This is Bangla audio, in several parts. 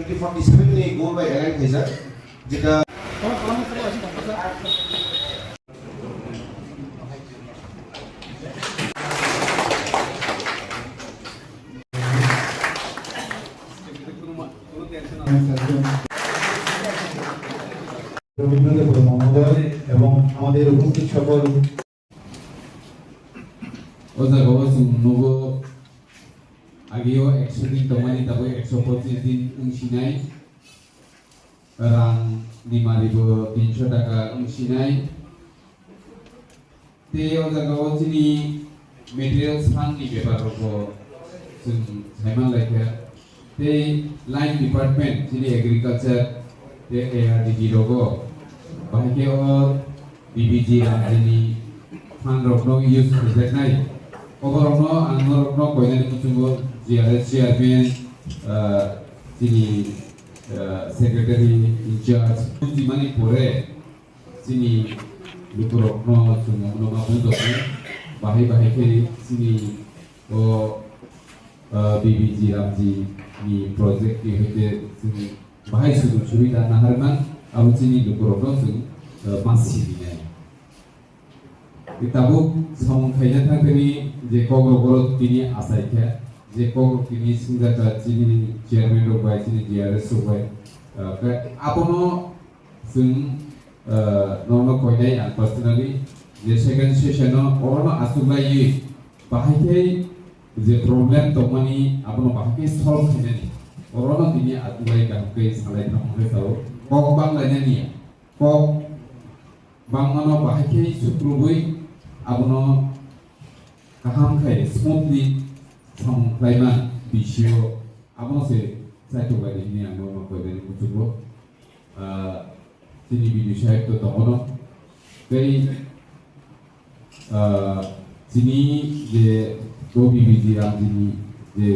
2047 ni goal by align thaisa jeta Rabindranath মহোদয় এবং আমাদের উপস্থিত সকল নগো আগেও 100 দিন তোমানি তাবো 125 দিন উংসিনাই রাং নিমারিবো 300 টাকা উংসিনাই তে ওজাগাও চিনি মেটেরিয়াল সাংনি ব্যাপার রবো जों साइमान लाइका ते लाइन डिपार्टमेंट चिनि एग्रीकल्चर ते एआरडीडी लोगो बाहिके और बीबीजी रांजिनी फान रखनो यूज करनाय ओबरनो आंनो रखनो कोइनानि कुचुंगो जिआरएस चेयरमैन चिनि सेक्रेटारि इंचार्ज जिमानि परे चिनि लुको रखनो जों उनाव बुंदों बाहि बाहिके चिनि ओ बीबीजी रामजी नि प्रोजेक्ट के होते जों बाहाय सुबुं सुबिदा नाहारमान आरो जोंनि लोगोफोरखौ जों मानसि बिनाय किताबो समखायना थांनि जे कग्रगर तिनि आसायखा जे कग्र तिनि सिंजाता जिनि चेयरमैन रबाय जिनि जिआरएस रबाय आपनो जों नर्म कोइनाय आं पर्सनली जे सेकेंड सेशनाव अरनो आसुगायै बाहायथै जे प्रब्लेम तमानि आपनो बाहायथै सल्व खायनानि अरनो तिनि आसुगाय गाहकै सालाय थांबाय कक बांलायनानि कक बांमानो बाहायथै सुप्रुबै आपनो गाहाम खाय स्मूथली संख्लायमा बिसियो आपनो से साइतो बायदिनि आं नर्म कोइनानि बुथुबो तिनि बिदि साहित्य दङनो बै जिनि जे बीबीजी रामजीनि जे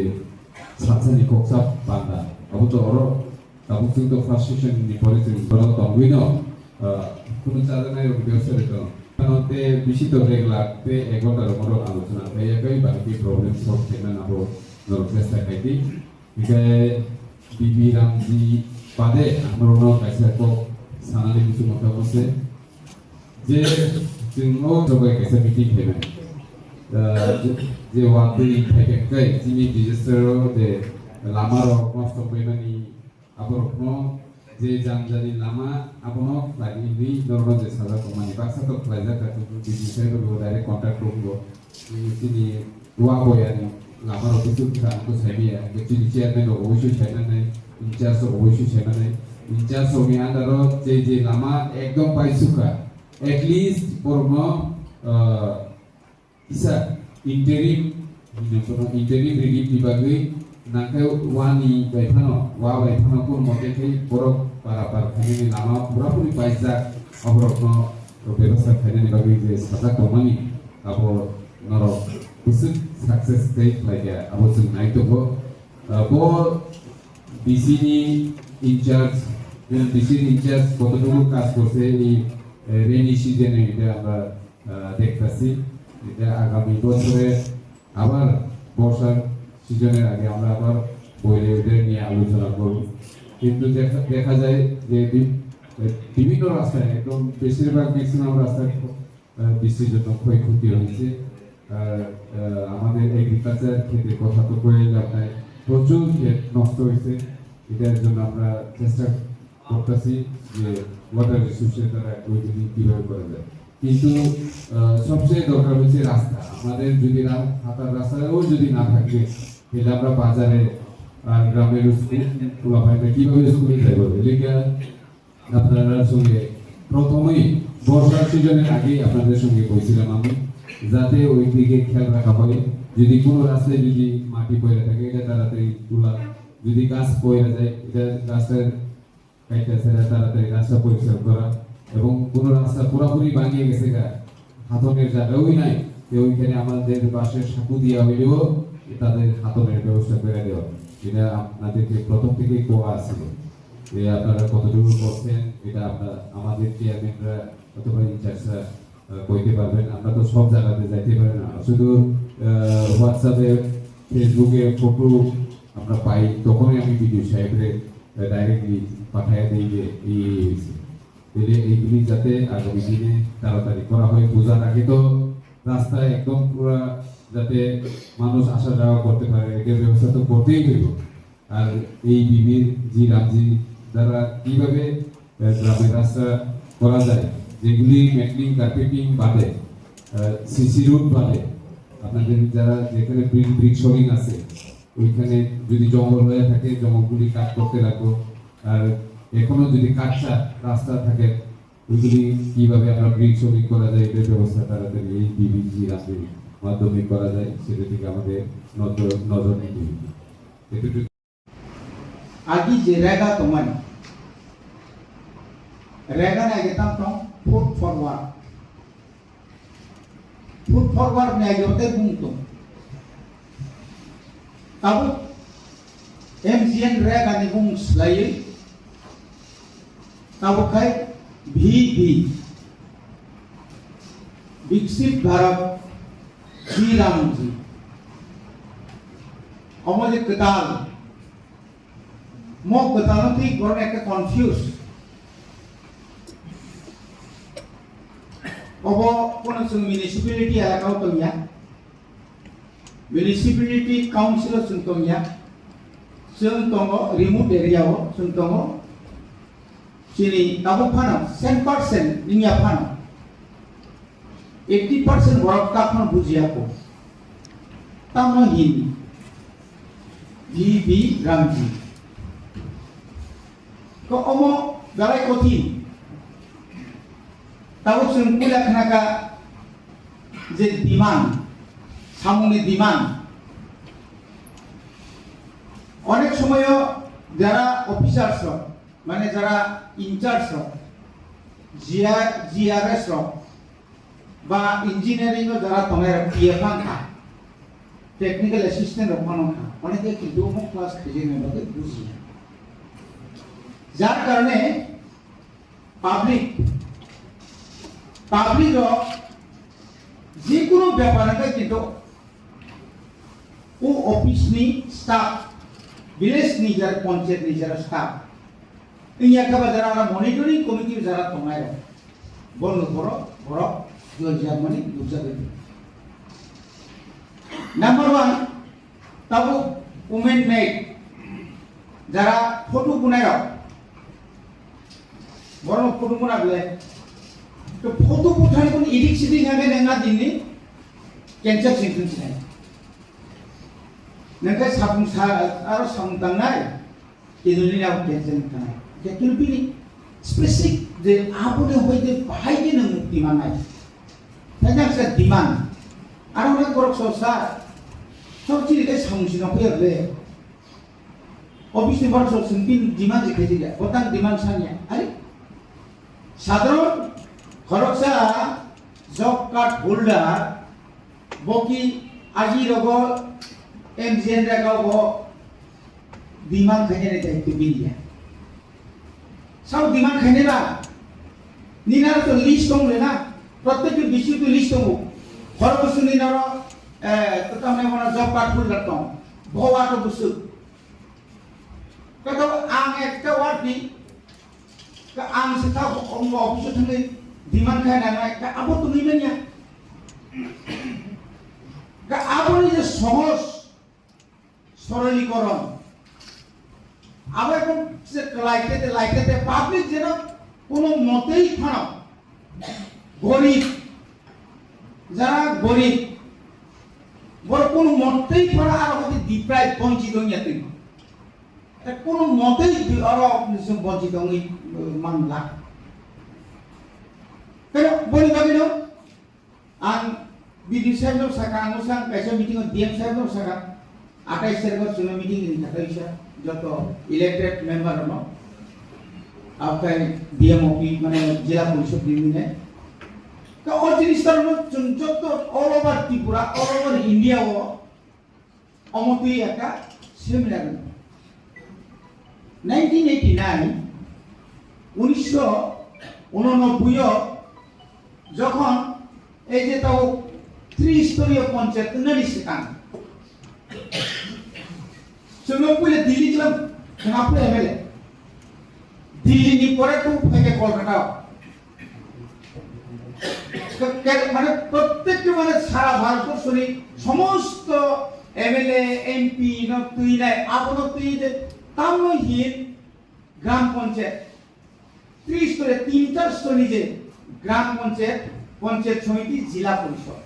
सानसानि कक्साब बान्दा अब तो अरो अब जों तो फार्स्ट सेशन नि परे जों बरो दंबिनो कुनु जानाय व्यवस्था दं कानते बिसित रेगुलार पे 1 घंटा मरो आलोचना भयकै बाकी प्रॉब्लम सॉल्व करना नाबो नरकेस्टा काइदि बिखाय बीबी रामजी बादे आमरनो काइसा को सानानि बिसु मथा बसे जे जोंनो सबाय काइसा मिटिं हेबे जे वाकि थाइकै जिनि डिजास्टार दे लामारो कष्ट पैमानि आबरखनो जे जानजानि लामा आपनो लागिनि नरनो जे साजा कमानि बाक्सा तो फ्लाइजा काटु बिदिसे को डाइरेक्ट कांटेक्ट करबो जिनि दुआ बयानि लामारो बिसु खानखौ साइबिया एक्चुअली चेयरमैन अवश्य साइनानै इंचार्ज अवश्य साइनानै इंचार्ज होनि आन्दारो जे लामा एकदम पाइसुका एटलिस्ट परनो इसा interim relief dibagi nangkai wani baifano wa baifano pun motif borok para kini lama pura-puri pajak aborokno ବ୍ୟବସ୍ଥା ଖାଇने बाकी जे सादा कमानी अब नरो उसक सक्सेस कई लाइक अब जों नायतो बो बीसीनि इंचार्ज কতটুকু কাজ করছে এই রেনি সিজনে এটা আমরা দেখতেছি এটা আগামী বছরে আবার বর্ষার সিজনের আগে আমরা আবার বইলে ওদের নিয়ে আলোচনা করব কিন্তু দেখা যায় যে বিভিন্ন রাস্তায় একদম বেশিরভাগ ম্যাক্সিমাম রাস্তায় বৃষ্টির জন্য ক্ষয়ক্ষতি হয়েছে আমাদের এগ্রিকালচার ক্ষেত্রে কথা তো কয়ে লাভ নাই প্রচুর ক্ষেত নষ্ট হয়েছে এটার জন্য আমরা চেষ্টা করতেছি যে ওয়াটার রিসোর্সের দ্বারা ওইগুলি কীভাবে করা যায় কিন্তু সবচেয়ে দরকার হচ্ছে রাস্তা আমাদের যদি হাঁটার রাস্তাও যদি না থাকে তাহলে আমরা বাজারে আর গ্রামের স্কুল কীভাবে স্কুলে যাবো এলাকা আপনার সঙ্গে প্রথমেই বর্ষার সিজনের আগেই আপনাদের সঙ্গে বলছিলাম আমি যাতে ওই দিকে খেয়াল রাখা হয় যদি কোনো রাস্তায় যদি মাটি পড়ে থাকে এটা তাড়াতাড়ি তোলা যদি গাছ পড়ে যায় এটা গাছের কাইটা ছেড়ে তাড়াতাড়ি রাস্তা পরিষ্কার করা এবং কোনো রাস্তা পুরোপুরি ভাঙিয়ে গেছে হাতনের জায়গাও নাই ওইখানে আমাদের বাসের সাঁকু দেওয়া হইলেও তাদের হাতনের ব্যবস্থা করে দেওয়া এটা আপনাদেরকে প্রথম থেকেই কোয়া আছিল আপনারা কতটুকু করছেন এটা আপনার আমাদের চেয়ারম্যানরা অথবা ইনচার্জরা কইতে পারবেন আমরা তো সব জায়গাতে যাইতে পারি না শুধু হোয়াটসঅ্যাপে ফেসবুকে ফটো আমরা পাই তখনই আমি ভিডিও সাহেবরে ডাইরেক্টলি পাঠায় দিই যে এই হয়েছে। তাহলে এইগুলি যাতে আগামী দিনে তাড়াতাড়ি করা হয়। পূজার আগে তো রাস্তায় একদম পুরা যাতে মানুষ আসা যাওয়া করতে পারে এটার ব্যবস্থা তো করতেই হইব। আর এই বিবির জি রামজি দ্বারা কিভাবে গ্রামের রাস্তা করা যায়, যেগুলি মেটলিং কার্পেটিং বাদে সিসি রুট বাদে আপনাদের যারা যেখানে ব্রিক শোরিং আছে ওইখানে যদি জঙ্গল হয়ে থাকে জঙ্গলগুলি কাট করতে লাগবো। আর এখনো যদি কাঁচা রাস্তা থাকে ওইগুলি কিভাবে আমরা ব্রিক শোরিং করা যায় এটার ব্যবস্থা তাড়াতাড়ি এই বিবিজি রাস্তার মাধ্যমে করা যায় সেটা থেকে আমাদের নজর নিতে হবে। এটুকু Agi jerega teman. Rega na kita tong food forward. Food forward na yote bungtung. Tahu MGN rega ni bung selai. Tahu kai VB. Viksit Bharat Sri Ramji. Omole ketal. Mo ketano ঠিক বড় একটা কনফিউজ অব কোন মিউনিসিপ্যালিটি এলাকাও তো ইয়া মিউনিসিপ্যালিটি কাউন্সিল সুনতো ইয়া সুনতো রিমোট এরিয়াও সুনতো সিনি তাবো ফানো 10% নিয়া ফানো 80% বড় কাফন বুঝিয়াকো তামো হিন্দি ভিবি রামজি ko omo galai koti tahu sungkula kena je demand samuni demand অনেক সময় যারা অফিসার্স মানে যারা ইনচার্জ জিআরএস বা ইঞ্জিনিয়ারিং যারা তোমার পিএফআন থা টেকনিক্যাল অ্যাসিস্ট্যান্ট ওখানে অনেকে কিন্তু ক্লাস খেজে নেবে বুঝি যার কারণে পাবলিক যে কোনো ব্যাপারে কিন্তু ও অফিসনি স্টাফ ভিলেজ নি যারা পঞ্চায়েত নি যারা স্টাফ এই একেবারে যারা মনিটরিং কমিটি যারা তোমায় বড় বড় বড় মানে বুঝাবে নাম্বার 1 তাবো উমেন মেড যারা ফটো গুনায় বড় ফটো গুনা বলে তো ফটো পুঠানি কোন এডিট সিডিং আগে নেঙ্গা দিননি ক্যান্সার সিনথিস নাই नोंखौ साफुंसार आरो सामदांनाय केजुनि नाव केन्सेल थानाय केकिल बिनि स्पेसिफिक जे आबुने होइदे बाहायदे नों मुक्ति मानाय थाजा से डिमान्ड आरो ना गरक ससा सबचि के सामुसिनो फैले अफिसनि बार सब सिंपिन डिमान्ड जे केजिया गोतां डिमान्ड सानिया आरे साधारण खरकसा जब कार्ड होल्डार बकी आजि रगो MGN rega go demand khane ne daitto bilia sab demand khane ba ninar to list tong le na প্রত্যেক বিষয় তো লিস্ট হবো খরবসু নিনার তো তামনে মনে জব কার্ড ফুল করতাম ভওয়া তো বুঝু কত আং একটা ওয়ার্ডনি কা আং সেটা অফিস থেকে ডিমান্ড খায় না কা আবো তুমি নিয়া কা আবো যে সহজ সরলীকরণ আবার কোন যে লাইটেতে পাবলিক যেন কোনো মতেই খারাপ গরিব যারা গরিব বড় কোন মতেই পড়া আর হতে ডিপ্রাইভ বঞ্চিত হইয়াতে এটা কোন মতেই আর বঞ্চিত হই মানলা কেন বলি ভাবি না আন বিডি সাহেব সাকা আনুসাং কাইসা মিটিং ডিএম সাহেব সাকা 28 তারিখ চুনো মিটিং ইন থাকাইছা যত ইলেক্টেড মেম্বার হলো আপনার ডিএমওপি মানে জেলা পরিষদ দিনে তো ওই জিনিসটার যত all over Tripura all over India ও অমতই একটা সেমিনার 1989 1989 যখন এই যে তাও ত্রিস্তরীয় panchayat নরিশকান Semua boleh diri dalam kenapa MLA? Delhi পরে তো থেকে কলকাতাও মানে প্রত্যেকটি মানে সারা ভারতবর্ষের সমস্ত এমএলএ এমপি তুই নাই আপন তুই যে তামহীন গ্রাম পঞ্চায়েত 30 স্তরে 3-4 স্তরে যে গ্রাম পঞ্চায়েত পঞ্চায়েত সমিতি জেলা পরিষদ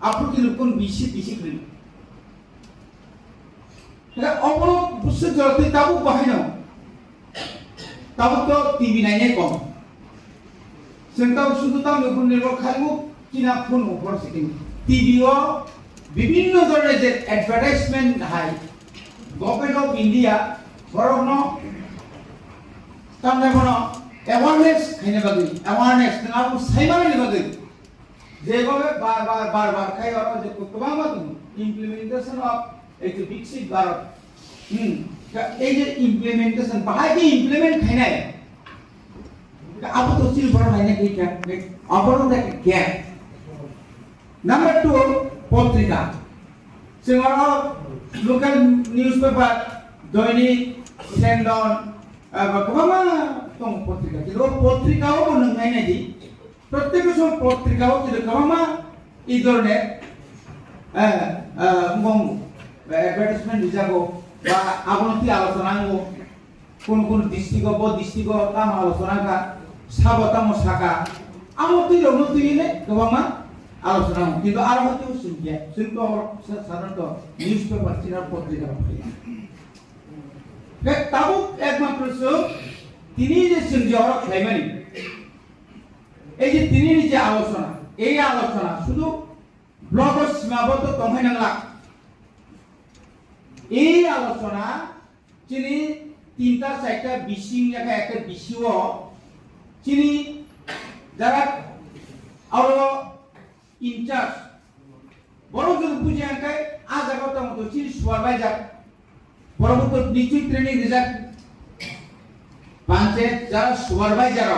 আপনি কি কোন বেশি করেন এটা অপর বুঝতে জলতে তাবু বাহানো তাবু তো টিভি নাইনে কম সেন্টাও শুধু তাও নতুন নির্ভর খাইব কিনা ফোন উপর সেকেন্ড টিভিও বিভিন্ন ধরনের যে অ্যাডভার্টাইজমেন্ট হাই গভর্নমেন্ট অফ ইন্ডিয়া বরং তামনে বনো অ্যাওয়ারনেস খাইনে বাগৈ অ্যাওয়ারনেস না সাইমানি বাগৈ যেভাবে বারবার খাই আর যে কতবা তুমি ইমপ্লিমেন্টেশন অফ এই যে বিকশিত ভারত এই যে ইমপ্লিমেন্টেশন বাহাই কি ইমপ্লিমেন্ট খাইনাই आप तो सिर्फ बड़ा महीने की क्या अपरों का क्या नंबर 2 पत्रिका सिंगारा लोकल न्यूज़पेपर दैनिक सेंडन कमा तो पत्रिका जो पत्रिकाओं को नंगाई नहीं दी प्रत्येक सो पत्रिकाओं की कमा इधर ने मम एडवर्टाइजमेंट दिजागो बा आपनोती आलोचना को কোন ডিস্ট্রিক্ট তাম আলোচনা কা সাবতাম শাখা আমতি রনতিলে গোবামা আলোচনা কিন্তু আর হয়তো শুনকিয়া শুনতো সাধারণত নিউজ পেপার চিনার পত্রিকা তাবু একমাত্র তিনি যে শুনজর খাইমানি এই যে তিনি যে আলোচনা এই আলোচনা শুধু ব্লগ সীমাবদ্ধ তমাই নাংলা এই আলোচনা যিনি 3-4টা বিশিং লেখা একটা বিশিও চিনি যারা আরো ইনচার্জ বড় যদি বুঝে আনকাই আজ আগত মতো চিনি সুপারভাইজার বড় মতো নিশ্চিত ট্রেনিং রেজাল্ট পাঞ্চে যারা সুপারভাইজার